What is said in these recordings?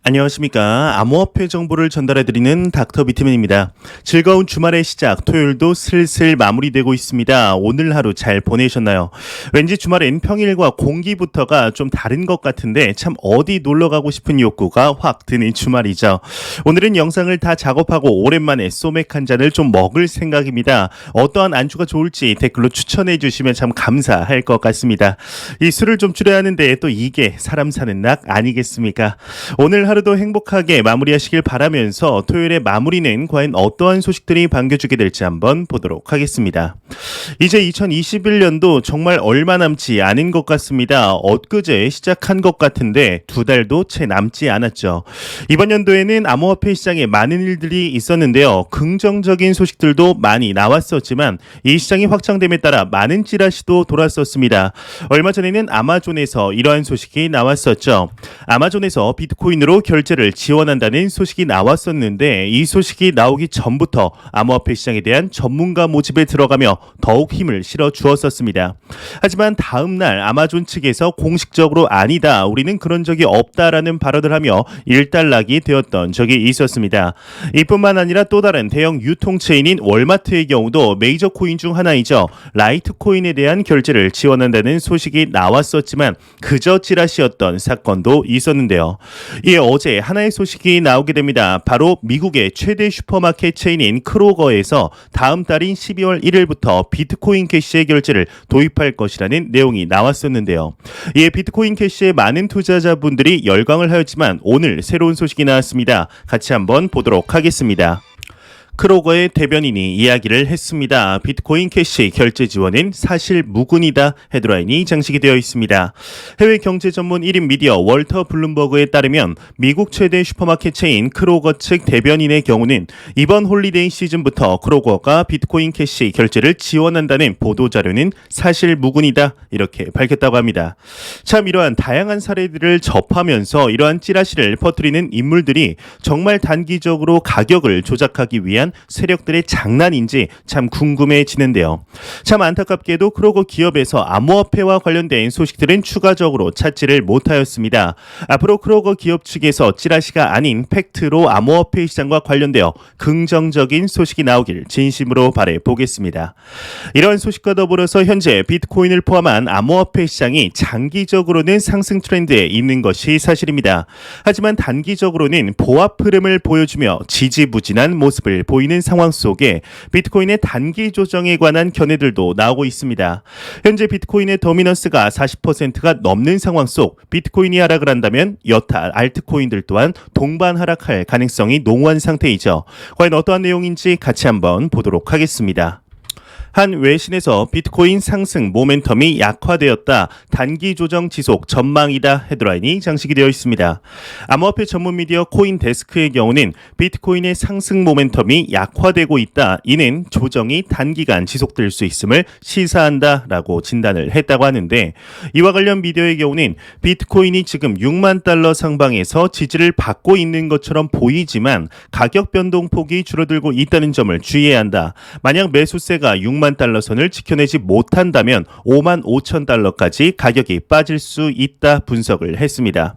안녕하십니까. 암호화폐 정보를 전달해드리는 닥터 비트맨입니다. 즐거운 주말의 시작, 토요일도 슬슬 마무리되고 있습니다. 오늘 하루 잘 보내셨나요? 왠지 주말엔 평일과 공기부터가 좀 다른 것 같은데 참 어디 놀러가고 싶은 욕구가 확 드는 주말이죠. 오늘은 영상을 다 작업하고 오랜만에 소맥 한 잔을 좀 먹을 생각입니다. 어떠한 안주가 좋을지 댓글로 추천해 주시면 참 감사할 것 같습니다. 이 술을 좀 줄여야 하는데 또 이게 사람 사는 낙 아니겠습니까? 오늘 하루도 행복하게 마무리하시길 바라면서 토요일의 마무리는 과연 어떠한 소식들이 반겨주게 될지 한번 보도록 하겠습니다. 이제 2021년도 정말 얼마 남지 않은 것 같습니다. 엊그제 시작한 것 같은데 두 달도 채 남지 않았죠. 이번 연도에는 암호화폐 시장에 많은 일들이 있었는데요. 긍정적인 소식들도 많이 나왔었지만 이 시장이 확장됨에 따라 많은 찌라시도 돌았었습니다. 얼마 전에는 아마존에서 이러한 소식이 나왔었죠. 아마존에서 비트코인으로 결제를 지원한다는 소식이 나왔었는데 이 소식이 나오기 전부터 암호화폐 시장에 대한 전문가 모집에 들어가며 더욱 힘을 실어 주었었습니다. 하지만 다음 날 아마존 측에서 공식적으로 아니다, 우리는 그런 적이 없다라는 발언을 하며 일단락이 되었던 적이 있었습니다. 이뿐만 아니라 또 다른 대형 유통체인인 월마트의 경우도 메이저 코인 중 하나이죠. 라이트코인에 대한 결제를 지원한다는 소식이 나왔었지만 그저 찌라시였던 사건도 있었는데요. 이에 어제 하나의 소식이 나오게 됩니다. 바로 미국의 최대 슈퍼마켓 체인인 크로거에서 다음 달인 12월 1일부터 비트코인 캐시의 결제를 도입할 것이라는 내용이 나왔었는데요. 이에 비트코인 캐시에 많은 투자자분들이 열광을 하였지만 오늘 새로운 소식이 나왔습니다. 같이 한번 보도록 하겠습니다. 크로거의 대변인이 이야기를 했습니다. 비트코인 캐시 결제 지원은 사실 무근이다 헤드라인이 장식이 되어 있습니다. 해외 경제 전문 1인 미디어 월터 블룸버그에 따르면 미국 최대 슈퍼마켓 체인 크로거 측 대변인의 경우는 이번 홀리데이 시즌부터 크로거가 비트코인 캐시 결제를 지원한다는 보도자료는 사실 무근이다 이렇게 밝혔다고 합니다. 참 이러한 다양한 사례들을 접하면서 이러한 찌라시를 퍼뜨리는 인물들이 정말 단기적으로 가격을 조작하기 위한 세력들의 장난인지 참 궁금해지는데요. 참 안타깝게도 크로거 기업에서 암호화폐와 관련된 소식들은 추가적으로 찾지를 못하였습니다. 앞으로 크로거 기업 측에서 찌라시가 아닌 팩트로 암호화폐 시장과 관련되어 긍정적인 소식이 나오길 진심으로 바라보겠습니다. 이러한 소식과 더불어서 현재 비트코인을 포함한 암호화폐 시장이 장기적으로는 상승 트렌드에 있는 것이 사실입니다. 하지만 단기적으로는 보합 흐름을 보여주며 지지부진한 모습을 보이는 상황 속에 비트코인의 단기 조정에 관한 견해들도 나오고 있습니다. 현재 비트코인의 더미넌스가 40%가 넘는 상황 속 비트코인이 하락을 한다면 여타 알트코인들 또한 동반 하락할 가능성이 농후한 상태이죠. 과연 어떠한 내용인지 같이 한번 보도록 하겠습니다. 한 외신에서 비트코인 상승 모멘텀이 약화되었다, 단기 조정 지속 전망이다 헤드라인이 장식이 되어 있습니다. 암호화폐 전문 미디어 코인데스크의 경우는 비트코인의 상승 모멘텀이 약화되고 있다, 이는 조정이 단기간 지속될 수 있음을 시사한다라고 진단을 했다고 하는데, 이와 관련 미디어의 경우는 비트코인이 지금 6만 달러 상방에서 지지를 받고 있는 것처럼 보이지만 가격 변동폭이 줄어들고 있다는 점을 주의해야 한다. 만약 매수세가 6만 달러 선을 지켜내지 못한다면 5만 5천 달러까지 가격이 빠질 수 있다 분석을 했습니다.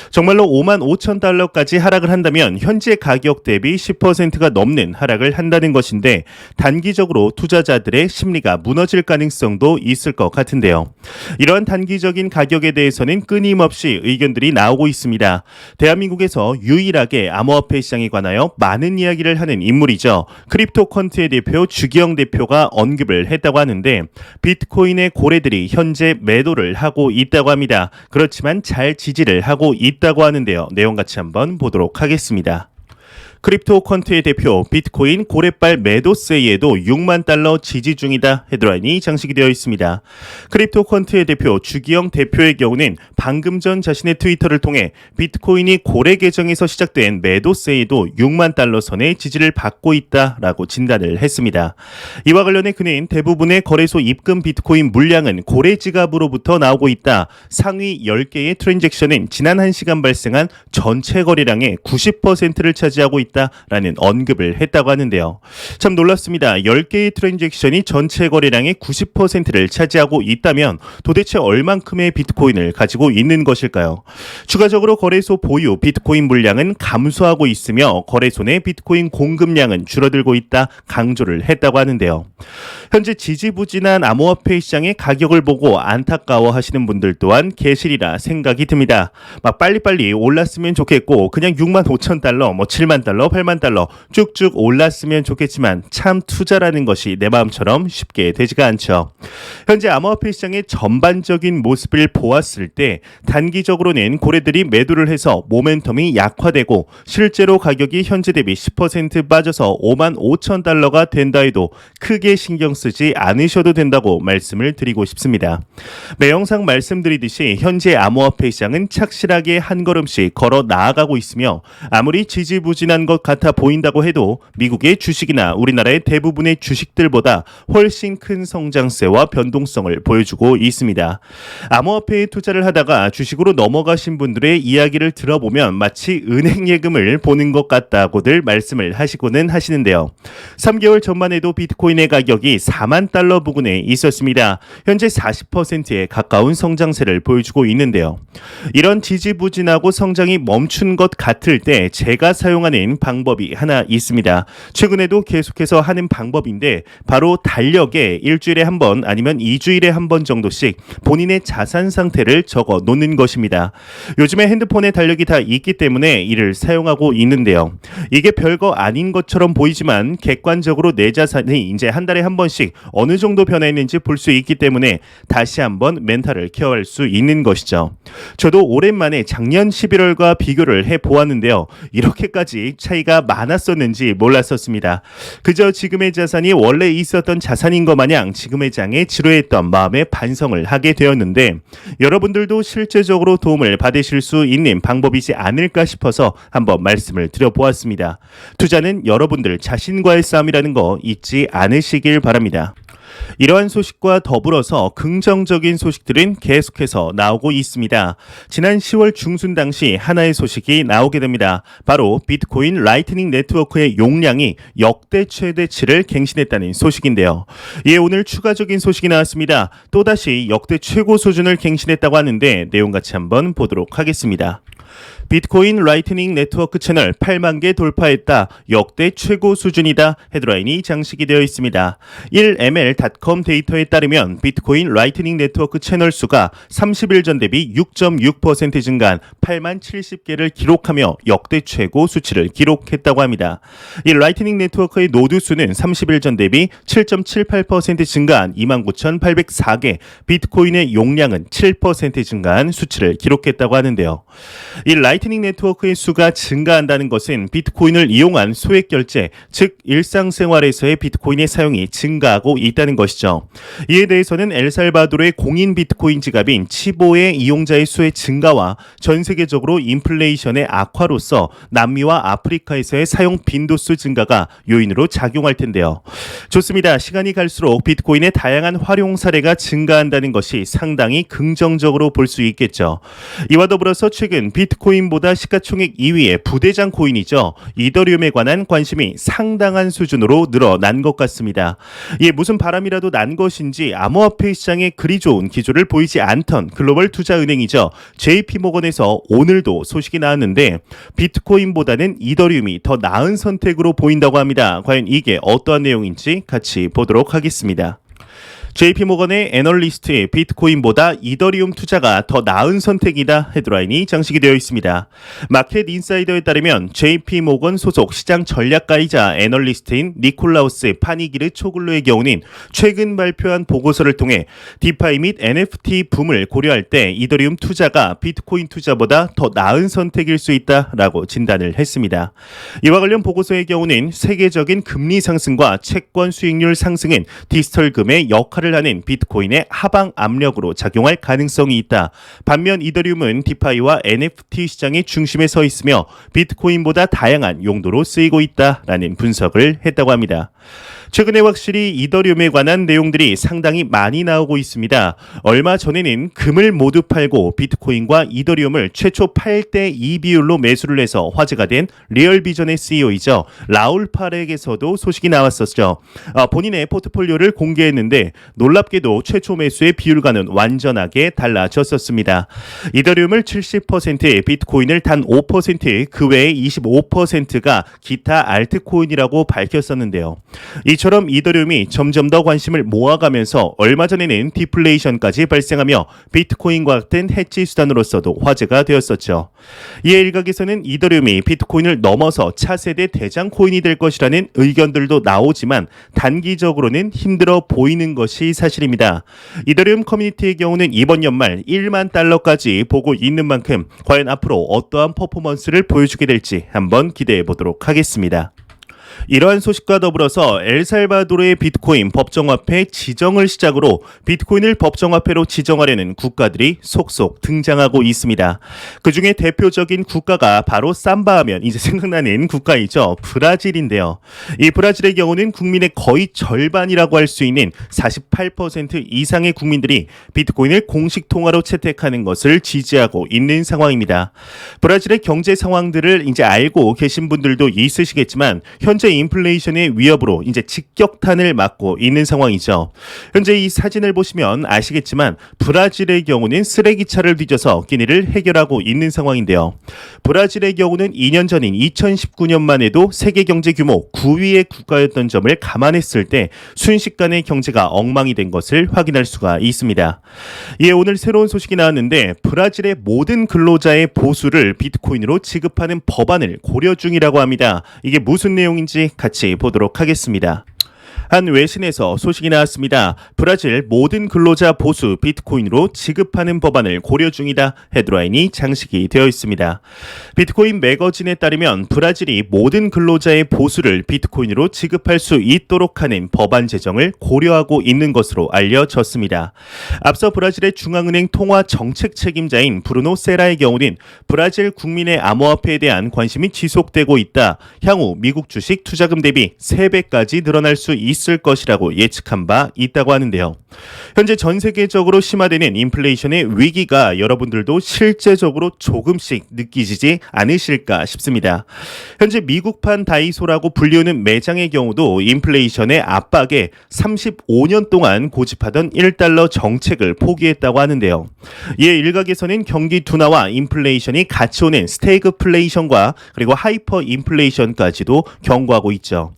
정말로 5만 5천 달러까지 하락을 한다면 현재 가격 대비 10%가 넘는 하락을 한다는 것인데 단기적으로 투자자들의 심리가 무너질 가능성도 있을 것 같은데요. 이러한 단기적인 가격에 대해서는 끊임없이 의견들이 나오고 있습니다. 대한민국에서 유일하게 암호화폐 시장에 관하여 많은 이야기를 하는 인물이죠. 크립토컨트의 대표 주기영 대표가 언급을 했다고 하는데 비트코인의 고래들이 현재 매도를 하고 있다고 합니다. 그렇지만 잘 지지를 하고 있다고 하는데요. 내용 같이 한번 보도록 하겠습니다. 크립토컨트의 대표 비트코인 고래발 매도세에도 6만 달러 지지 중이다 헤드라인이 장식이 되어 있습니다. 크립토컨트의 대표 주기영 대표의 경우는 방금 전 자신의 트위터를 통해 비트코인이 고래 계정에서 시작된 매도세에도 6만 달러 선의 지지를 받고 있다라고 진단을 했습니다. 이와 관련해 그는 대부분의 거래소 입금 비트코인 물량은 고래 지갑으로부터 나오고 있다. 상위 10개의 트랜잭션은 지난 1시간 발생한 전체 거래량의 90%를 차지하고 있다. 있다라는 언급을 했다고 하는데요. 참 놀랍습니다. 10개의 트랜잭션이 전체 거래량의 90%를 차지하고 있다면 도대체 얼만큼의 비트코인을 가지고 있는 것일까요? 추가적으로 거래소 보유 비트코인 물량은 감소하고 있으며 거래소 내 비트코인 공급량은 줄어들고 있다 강조를 했다고 하는데요. 현재 지지부진한 암호화폐 시장의 가격을 보고 안타까워하시는 분들 또한 계시리라 생각이 듭니다. 막 빨리빨리 올랐으면 좋겠고 그냥 6만 5천 달러, 7만 달러, 8만 달러 쭉쭉 올랐으면 좋겠지만 참 투자라는 것이 내 마음처럼 쉽게 되지가 않죠. 현재 암호화폐 시장의 전반적인 모습을 보았을 때 단기적으로는 고래들이 매도를 해서 모멘텀이 약화되고 실제로 가격이 현재 대비 10% 빠져서 5만 5천 달러가 된다 해도 크게 신경 쓰지 않으셔도 된다고 말씀을 드리고 싶습니다. 매 영상 말씀드리듯이 현재 암호화폐 시장은 착실하게 한 걸음씩 걸어 나아가고 있으며 아무리 지지부진한 것 같아 보인다고 해도 미국의 주식이나 우리나라의 대부분의 주식들보다 훨씬 큰 성장세와 변동성을 보여주고 있습니다. 암호화폐에 투자를 하다가 주식으로 넘어가신 분들의 이야기를 들어보면 마치 은행 예금을 보는 것 같다고들 말씀을 하시고는 하시는데요. 3개월 전만 해도 비트코인의 가격이 4만 달러 부근에 있었습니다. 현재 40%에 가까운 성장세를 보여주고 있는데요. 이런 지지부진하고 성장이 멈춘 것 같을 때 제가 사용하는 방법이 하나 있습니다. 최근에도 계속해서 하는 방법인데 바로 달력에 일주일에 한 번 아니면 2주일에 한 번 정도씩 본인의 자산 상태를 적어 놓는 것입니다. 요즘에 핸드폰에 달력이 다 있기 때문에 이를 사용하고 있는데요. 이게 별거 아닌 것처럼 보이지만 객관적으로 내 자산이 이제 한 달에 한 번씩 어느 정도 변화했는지 볼 수 있기 때문에 다시 한번 멘탈을 케어할 수 있는 것이죠. 저도 오랜만에 작년 11월과 비교를 해보았는데요. 이렇게까지 차이가 많았었는지 몰랐었습니다. 그저 지금의 자산이 원래 있었던 자산인 것 마냥 지금의 장에 지루했던 마음에 반성을 하게 되었는데 여러분들도 실제적으로 도움을 받으실 수 있는 방법이지 않을까 싶어서 한번 말씀을 드려보았습니다. 투자는 여러분들 자신과의 싸움이라는 거 잊지 않으시길 바랍니다. 이러한 소식과 더불어서 긍정적인 소식들은 계속해서 나오고 있습니다. 지난 10월 중순 당시 하나의 소식이 나오게 됩니다. 바로 비트코인 라이트닝 네트워크의 용량이 역대 최대치를 갱신했다는 소식인데요. 이에 오늘 추가적인 소식이 나왔습니다. 또다시 역대 최고 수준을 갱신했다고 하는데 내용 같이 한번 보도록 하겠습니다. 비트코인 라이트닝 네트워크 채널 8만 개 돌파했다. 역대 최고 수준이다. 헤드라인이 장식이 되어 있습니다. 1ml.com 데이터에 따르면 비트코인 라이트닝 네트워크 채널 수가 30일 전 대비 6.6% 증가한 8만 70개를 기록하며 역대 최고 수치를 기록했다고 합니다. 이 라이트닝 네트워크의 노드 수는 30일 전 대비 7.78% 증가한 29,804개, 비트코인의 용량은 7% 증가한 수치를 기록했다고 하는데요. 이 라이트닝 네트워크의 수가 증가한다는 것은 비트코인을 이용한 소액 결제, 즉 일상생활에서의 비트코인의 사용이 증가하고 있다는 것이죠. 이에 대해서는 엘살바도르의 공인 비트코인 지갑인 치보의 이용자의 수의 증가와 전 세계적으로 인플레이션의 악화로서 남미와 아프리카에서의 사용 빈도수 증가가 요인으로 작용할 텐데요. 좋습니다. 시간이 갈수록 비트코인의 다양한 활용 사례가 증가한다는 것이 상당히 긍정적으로 볼 수 있겠죠. 이와 더불어서 최근 비트코인보다 시가총액 2위의 부대장 코인이죠. 이더리움에 관한 관심이 상당한 수준으로 늘어난 것 같습니다. 이게 무슨 바람이라도 난 것인지 암호화폐 시장에 그리 좋은 기조를 보이지 않던 글로벌 투자은행이죠. JP모건에서 오늘도 소식이 나왔는데 비트코인보다는 이더리움이 더 나은 선택으로 보인다고 합니다. 과연 이게 어떠한 내용인지 같이 보도록 하겠습니다. JP모건의 애널리스트의 비트코인보다 이더리움 투자가 더 나은 선택이다 헤드라인이 장식이 되어 있습니다. 마켓 인사이더에 따르면 JP모건 소속 시장 전략가이자 애널리스트인 니콜라우스 파니기르 초글루의 경우는 최근 발표한 보고서를 통해 디파이 및 NFT 붐을 고려할 때 이더리움 투자가 비트코인 투자보다 더 나은 선택일 수 있다라고 진단을 했습니다. 이와 관련 보고서의 경우는 세계적인 금리 상승과 채권 수익률 상승은 디지털금의 역할을 하는 비트코인의 하방 압력으로 작용할 가능성이 있다. 반면 이더리움은 디파이와 NFT 시장의 중심에 서 있으며 비트코인보다 다양한 용도로 쓰이고 있다라는 분석을 했다고 합니다. 최근에 확실히 이더리움에 관한 내용들이 상당히 많이 나오고 있습니다. 얼마 전에는 금을 모두 팔고 비트코인과 이더리움을 최초 8대2 비율로 매수를 해서 화제가 된 리얼비전의 CEO이죠. 라울 파렉에서도 소식이 나왔었죠. 본인의 포트폴리오를 공개했는데 놀랍게도 최초 매수의 비율과는 완전하게 달라졌었습니다. 이더리움을 70%, 비트코인을 단 5%, 그 외에 25%가 기타 알트코인이라고 밝혔었는데요. 이처럼 이더리움이 점점 더 관심을 모아가면서 얼마 전에는 디플레이션까지 발생하며 비트코인과 같은 해지 수단으로서도 화제가 되었었죠. 이에 일각에서는 이더리움이 비트코인을 넘어서 차세대 대장 코인이 될 것이라는 의견들도 나오지만 단기적으로는 힘들어 보이는 것이 사실입니다. 이더리움 커뮤니티의 경우는 이번 연말 1만 달러까지 보고 있는 만큼 과연 앞으로 어떠한 퍼포먼스를 보여주게 될지 한번 기대해 보도록 하겠습니다. 이러한 소식과 더불어서 엘살바도르의 비트코인 법정화폐 지정을 시작으로 비트코인을 법정화폐로 지정하려는 국가들이 속속 등장하고 있습니다. 그중에 대표적인 국가가 바로 삼바하면 이제 생각나는 국가이죠. 브라질인데요. 이 브라질의 경우는 국민의 거의 절반이라고 할 수 있는 48% 이상의 국민들이 비트코인을 공식 통화로 채택하는 것을 지지하고 있는 상황입니다. 브라질의 경제 상황들을 이제 알고 계신 분들도 있으시겠지만 현재 인플레이션의 위협으로 이제 직격탄을 맞고 있는 상황이죠. 현재 이 사진을 보시면 아시겠지만 브라질의 경우는 쓰레기차를 뒤져서 끼니를 해결하고 있는 상황인데요. 브라질의 경우는 2년 전인 2019년만 해도 세계 경제 규모 9위의 국가였던 점을 감안했을 때 순식간에 경제가 엉망이 된 것을 확인할 수가 있습니다. 이에 오늘 새로운 소식이 나왔는데 브라질의 모든 근로자의 보수를 비트코인으로 지급하는 법안을 고려 중이라고 합니다. 이게 무슨 내용인지 같이 보도록 하겠습니다. 한 외신에서 소식이 나왔습니다. 브라질 모든 근로자 보수 비트코인으로 지급하는 법안을 고려 중이다. 헤드라인이 장식이 되어 있습니다. 비트코인 매거진에 따르면 브라질이 모든 근로자의 보수를 비트코인으로 지급할 수 있도록 하는 법안 제정을 고려하고 있는 것으로 알려졌습니다. 앞서 브라질의 중앙은행 통화 정책 책임자인 브루노 세라의 경우는 브라질 국민의 암호화폐에 대한 관심이 지속되고 있다. 향후 미국 주식 투자금 대비 3배까지 늘어날 수 있을 것이라고 예측한 바 있다고 하는데요. 현재 전 세계적으로 심화되는 인플레이션의 위기가 여러분들도 실제적으로 조금씩 느끼시지 않으실까 싶습니다. 현재 미국판 다이소라고 불리우는 매장의 경우도 인플레이션의 압박에 35년 동안 고집하던 1달러 정책을 포기했다고 하는데요. 이에 일각에서는 경기 둔화와 인플레이션이 같이 오는 스태그플레이션과 그리고 하이퍼 인플레이션까지도 경고하고 있죠.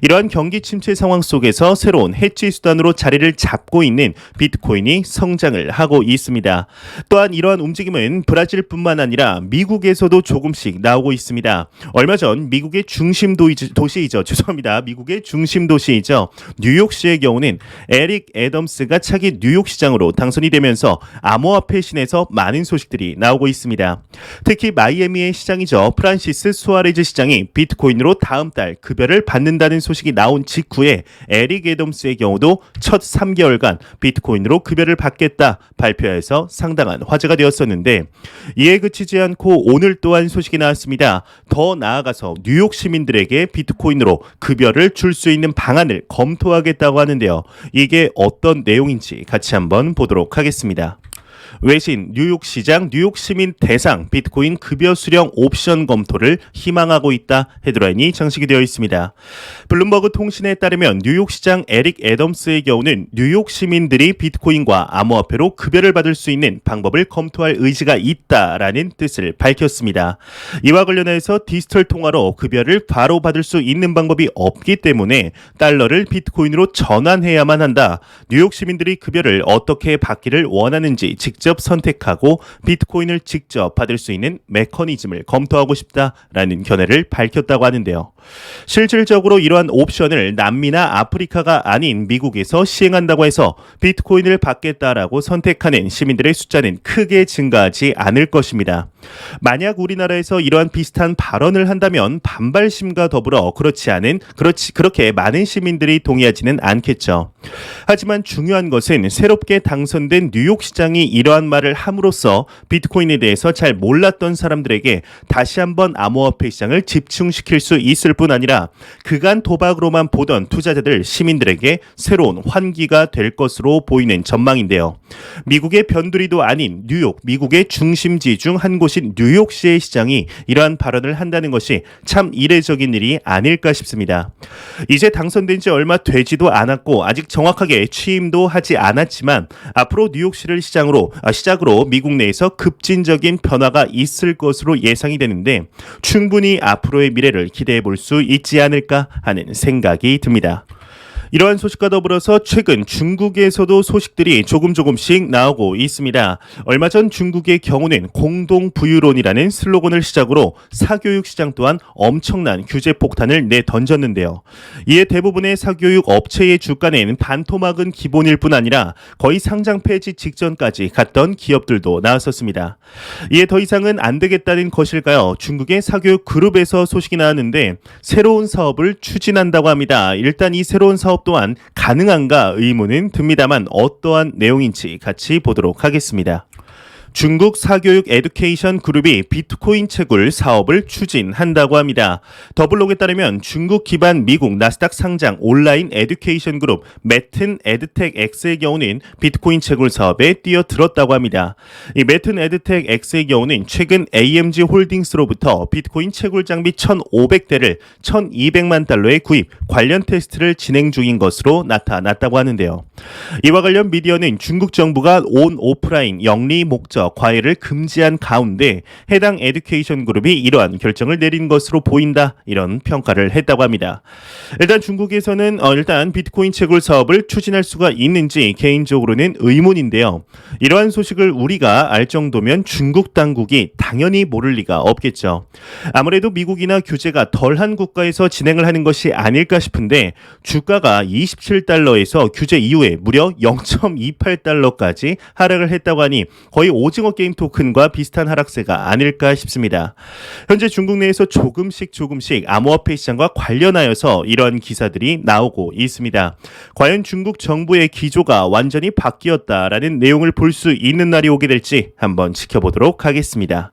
이러한 경기 침체 상황 속에서 새로운 해지 수단으로 자리를 잡고 있는 비트코인이 성장을 하고 있습니다. 또한 이러한 움직임은 브라질뿐만 아니라 미국에서도 조금씩 나오고 있습니다. 얼마 전 미국의 중심 도시이죠. 죄송합니다. 미국의 중심 도시이죠. 뉴욕시의 경우는 에릭 애덤스가 차기 뉴욕시장으로 당선이 되면서 암호화폐 신에서 많은 소식들이 나오고 있습니다. 특히 마이애미의 시장이죠. 프란시스 수아레즈 시장이 비트코인으로 다음 달 급여를 받는다는 소식이 나온 직후에 에릭 애덤스의 경우도 첫 3개월간 비트코인으로 급여를 받겠다 발표해서 상당한 화제가 되었었는데 이에 그치지 않고 오늘 또한 소식이 나왔습니다. 더 나아가서 뉴욕 시민들에게 비트코인으로 급여를 줄 수 있는 방안을 검토하겠다고 하는데요. 이게 어떤 내용인지 같이 한번 보도록 하겠습니다. 외신 뉴욕시장 뉴욕시민 대상 비트코인 급여 수령 옵션 검토를 희망하고 있다. 헤드라인이 장식이 되어 있습니다. 블룸버그 통신에 따르면 뉴욕시장 에릭 애덤스의 경우는 뉴욕 시민들이 비트코인과 암호화폐로 급여를 받을 수 있는 방법을 검토할 의지가 있다라는 뜻을 밝혔습니다. 이와 관련해서 디지털 통화로 급여를 바로 받을 수 있는 방법이 없기 때문에 달러를 비트코인으로 전환해야만 한다. 뉴욕 시민들이 급여를 어떻게 받기를 원하는지 직접 선택하고 비트코인을 직접 받을 수 있는 메커니즘을 검토하고 싶다라는 견해를 밝혔다고 하는데요. 실질적으로 이러한 옵션을 남미나 아프리카가 아닌 미국에서 시행한다고 해서 비트코인을 받겠다라고 선택하는 시민들의 숫자는 크게 증가하지 않을 것입니다. 만약 우리나라에서 이러한 비슷한 발언을 한다면 반발심과 더불어 그렇게 많은 시민들이 동의하지는 않겠죠. 하지만 중요한 것은 새롭게 당선된 뉴욕시장이 이러한 말을 함으로써 비트코인에 대해서 잘 몰랐던 사람들에게 다시 한번 암호화폐 시장을 집중시킬 수 있을 멈췄을 뿐 아니라 그간 도박으로만 보던 투자자들, 시민들에게 새로운 환기가 될 것으로 보이는 전망인데요. 미국의 변두리도 아닌 뉴욕, 미국의 중심지 중 한 곳인 뉴욕시의 시장이 이러한 발언을 한다는 것이 참 이례적인 일이 아닐까 싶습니다. 이제 당선된 지 얼마 되지도 않았고 아직 정확하게 취임도 하지 않았지만 앞으로 뉴욕시를 시작으로 미국 내에서 급진적인 변화가 있을 것으로 예상이 되는데 충분히 앞으로의 미래를 기대해 볼 수 있지 않을까 하는 생각이 듭니다. 이러한 소식과 더불어서 최근 중국에서도 소식들이 조금씩 나오고 있습니다. 얼마 전 중국의 경우는 공동부유론이라는 슬로건을 시작으로 사교육 시장 또한 엄청난 규제 폭탄을 내던졌는데요. 이에 대부분의 사교육 업체의 주가는 반토막은 기본일 뿐 아니라 거의 상장 폐지 직전까지 갔던 기업들도 나왔었습니다. 이에 더 이상은 안 되겠다는 것일까요? 중국의 사교육 그룹에서 소식이 나왔는데 새로운 사업을 추진한다고 합니다. 일단 이 새로운 사업 또한 가능한가 의문은 듭니다만 어떠한 내용인지 같이 보도록 하겠습니다. 중국 사교육 에듀케이션 그룹이 비트코인 채굴 사업을 추진한다고 합니다. 더블록에 따르면 중국 기반 미국 나스닥 상장 온라인 에듀케이션 그룹 매튼 에드텍 X의 경우는 비트코인 채굴 사업에 뛰어들었다고 합니다. 이 매튼 에드텍 X의 경우는 최근 AMG 홀딩스로부터 비트코인 채굴 장비 1,500대를 1,200만 달러에 구입, 관련 테스트를 진행 중인 것으로 나타났다고 하는데요. 이와 관련 미디어는 중국 정부가 온 오프라인 영리 목적 과외를 금지한 가운데 해당 에듀케이션 그룹이 이러한 결정을 내린 것으로 보인다, 이런 평가를 했다고 합니다. 일단 중국에서는 일단 비트코인 채굴 사업을 추진할 수가 있는지 개인적으로는 의문인데요. 이러한 소식을 우리가 알 정도면 중국 당국이 당연히 모를 리가 없겠죠. 아무래도 미국이나 규제가 덜한 국가에서 진행을 하는 것이 아닐까 싶은데 주가가 27달러에서 규제 이후에 무려 0.28달러까지 하락을 했다고 하니 거의 오징어 게임 토큰과 비슷한 하락세가 아닐까 싶습니다. 현재 중국 내에서 조금씩 암호화폐 시장과 관련하여서 이러한 기사들이 나오고 있습니다. 과연 중국 정부의 기조가 완전히 바뀌었다라는 내용을 볼 수 있는 날이 오게 될지 한번 지켜보도록 하겠습니다.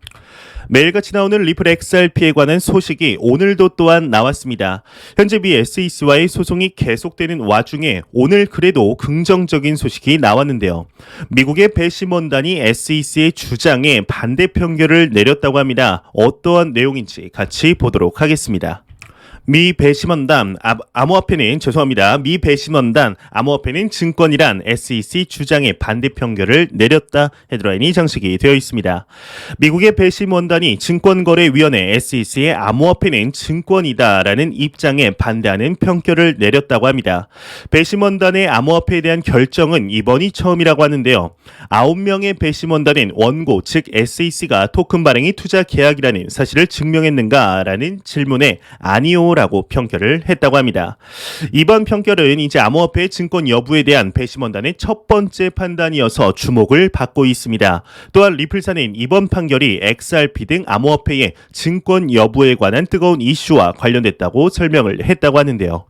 매일같이 나오는 리플 XRP에 관한 소식이 오늘도 또한 나왔습니다. 현재 미 SEC와의 소송이 계속되는 와중에 오늘 그래도 긍정적인 소식이 나왔는데요. 미국의 배심원단이 SEC의 주장에 반대 판결을 내렸다고 합니다. 어떠한 내용인지 같이 보도록 하겠습니다. 미 배심원단 암호화폐는 증권이란 SEC 주장에 반대 판결을 내렸다, 헤드라인이 장식이 되어 있습니다. 미국의 배심원단이 증권거래위원회 SEC의 암호화폐는 증권이다라는 입장에 반대하는 판결을 내렸다고 합니다. 배심원단의 암호화폐에 대한 결정은 이번이 처음이라고 하는데요. 9명의 배심원단은 원고 즉 SEC가 토큰 발행이 투자 계약이라는 사실을 증명했는가라는 질문에 아니요 라고 평결을 했다고 합니다. 이번 평결은 이제 암호화폐의 증권 여부에 대한 배심원단의 첫 번째 판단이어서 주목을 받고 있습니다. 또한 리플사는 이번 판결이 XRP 등 암호화폐의 증권 여부에 관한 뜨거운 이슈와 관련됐다고 설명을 했다고 하는데요.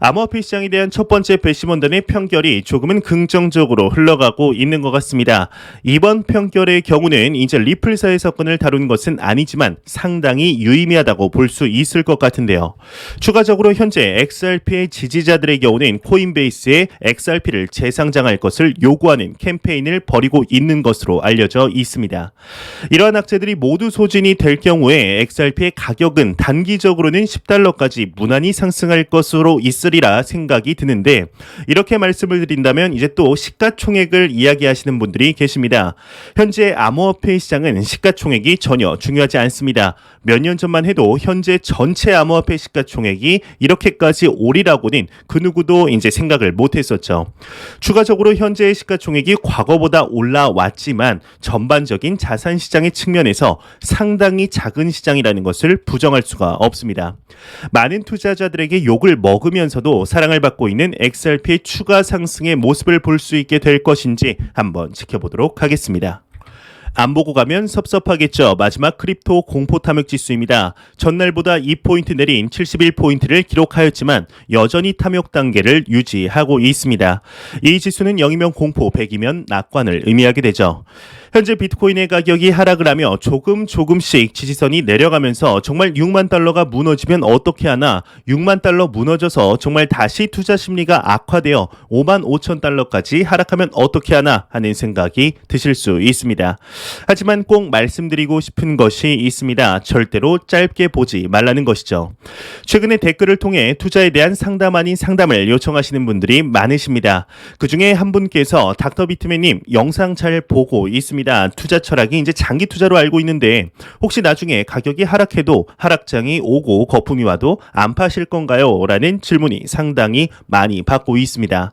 암호화폐 시장에 대한 첫 번째 배심원단의 판결이 조금은 긍정적으로 흘러가고 있는 것 같습니다. 이번 판결의 경우는 이제 리플사의 사건을 다룬 것은 아니지만 상당히 유의미하다고 볼 수 있을 것 같은데요. 추가적으로 현재 XRP의 지지자들의 경우는 코인베이스에 XRP를 재상장할 것을 요구하는 캠페인을 벌이고 있는 것으로 알려져 있습니다. 이러한 악재들이 모두 소진이 될 경우에 XRP의 가격은 단기적으로는 $10까지 무난히 상승할 것으로 있으리라 생각이 드는데, 이렇게 말씀을 드린다면 이제 또 시가총액을 이야기하시는 분들이 계십니다. 현재 암호화폐 시장은 시가총액이 전혀 중요하지 않습니다. 몇 년 전만 해도 현재 전체 암호화폐 시가총액이 이렇게까지 오리라고는 그 누구도 이제 생각을 못했었죠. 추가적으로 현재의 시가총액이 과거보다 올라왔지만 전반적인 자산 시장의 측면에서 상당히 작은 시장이라는 것을 부정할 수가 없습니다. 많은 투자자들에게 욕을 먹으면서도 사랑을 받고 있는 XRP의 추가 상승의 모습을 볼 수 있게 될 것인지 한번 지켜보도록 하겠습니다. 안 보고 가면 섭섭하겠죠. 마지막 크립토 공포 탐욕 지수입니다. 전날보다 2포인트 내린 71포인트를 기록하였지만 여전히 탐욕 단계를 유지하고 있습니다. 이 지수는 0이면 공포, 100이면 낙관을 의미하게 되죠. 현재 비트코인의 가격이 하락을 하며 조금씩 지지선이 내려가면서 정말 6만 달러가 무너지면 어떻게 하나, 6만 달러 무너져서 정말 다시 투자 심리가 악화되어 5만 5천 달러까지 하락하면 어떻게 하나 하는 생각이 드실 수 있습니다. 하지만 꼭 말씀드리고 싶은 것이 있습니다. 절대로 짧게 보지 말라는 것이죠. 최근에 댓글을 통해 투자에 대한 상담 아닌 상담을 요청하시는 분들이 많으십니다. 그중에 한 분께서 닥터 비트맨님 영상 잘 보고 있습니다. 투자 철학이 이제 장기 투자로 알고 있는데 혹시 나중에 가격이 하락해도 하락장이 오고 거품이 와도 안 파실 건가요? 라는 질문이 상당히 많이 받고 있습니다.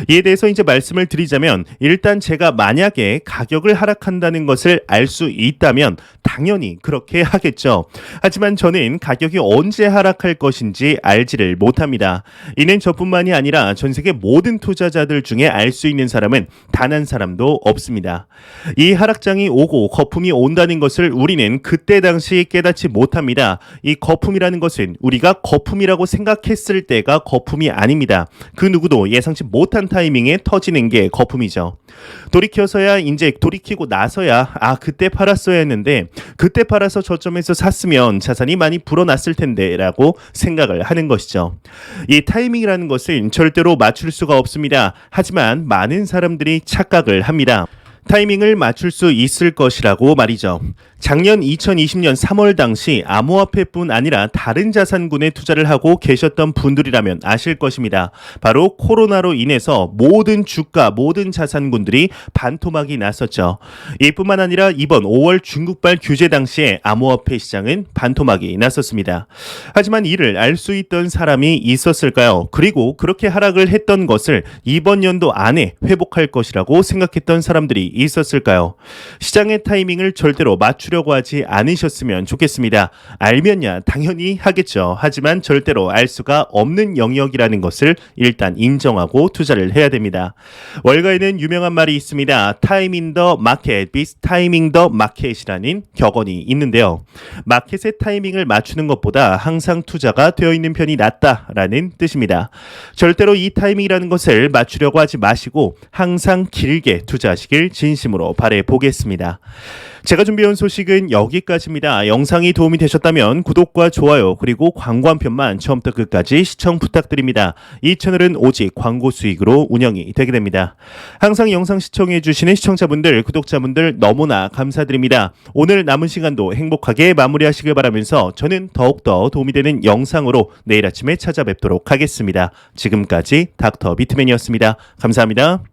이에 대해서 이제 말씀을 드리자면 일단 제가 만약에 가격을 하락한다는 것을 알 수 있다면 당연히 그렇게 하겠죠. 하지만 저는 가격이 언제 하락할 것인지 알지를 못합니다. 이는 저뿐만이 아니라 전 세계 모든 투자자들 중에 알 수 있는 사람은 단 한 사람도 없습니다. 이 하락장이 오고 거품이 온다는 것을 우리는 그때 당시 깨닫지 못합니다. 이 거품이라는 것은 우리가 거품이라고 생각했을 때가 거품이 아닙니다. 그 누구도 예상치 못한 타이밍에 터지는 게 거품이죠. 돌이키고 나서야 그때 팔았어야 했는데 그때 팔아서 저점에서 샀으면 자산이 많이 불어났을 텐데 라고 생각을 하는 것이죠. 이 타이밍이라는 것은 절대로 맞출 수가 없습니다. 하지만 많은 사람들이 착각을 합니다. 타이밍을 맞출 수 있을 것이라고 말이죠. 작년 2020년 3월 당시 암호화폐뿐 아니라 다른 자산군에 투자를 하고 계셨던 분들이라면 아실 것입니다. 바로 코로나로 인해서 모든 주가, 모든 자산군들이 반토막이 났었죠. 이뿐만 아니라 이번 5월 중국발 규제 당시에 암호화폐 시장은 반토막이 났었습니다. 하지만 이를 알 수 있던 사람이 있었을까요? 그리고 그렇게 하락을 했던 것을 이번 연도 안에 회복할 것이라고 생각했던 사람들이 있었을까요? 시장의 타이밍을 절대로 맞추려고 하지 않으셨으면 좋겠습니다. 알면야 당연히 하겠죠. 하지만 절대로 알 수가 없는 영역이라는 것을 일단 인정하고 투자를 해야 됩니다. 월가에는 유명한 말이 있습니다. Time in the market beats timing the market이라는 격언이 있는데요. 마켓의 타이밍을 맞추는 것보다 항상 투자가 되어 있는 편이 낫다라는 뜻입니다. 절대로 이 타이밍이라는 것을 맞추려고 하지 마시고 항상 길게 투자하시길 진심으로 바라보겠습니다. 제가 준비해온 소식은 여기까지입니다. 영상이 도움이 되셨다면 구독과 좋아요 그리고 광고 한 편만 처음부터 끝까지 시청 부탁드립니다. 이 채널은 오직 광고 수익으로 운영이 되게 됩니다. 항상 영상 시청해주시는 시청자분들, 구독자분들 너무나 감사드립니다. 오늘 남은 시간도 행복하게 마무리하시길 바라면서 저는 더욱더 도움이 되는 영상으로 내일 아침에 찾아뵙도록 하겠습니다. 지금까지 닥터 비트맨이었습니다. 감사합니다.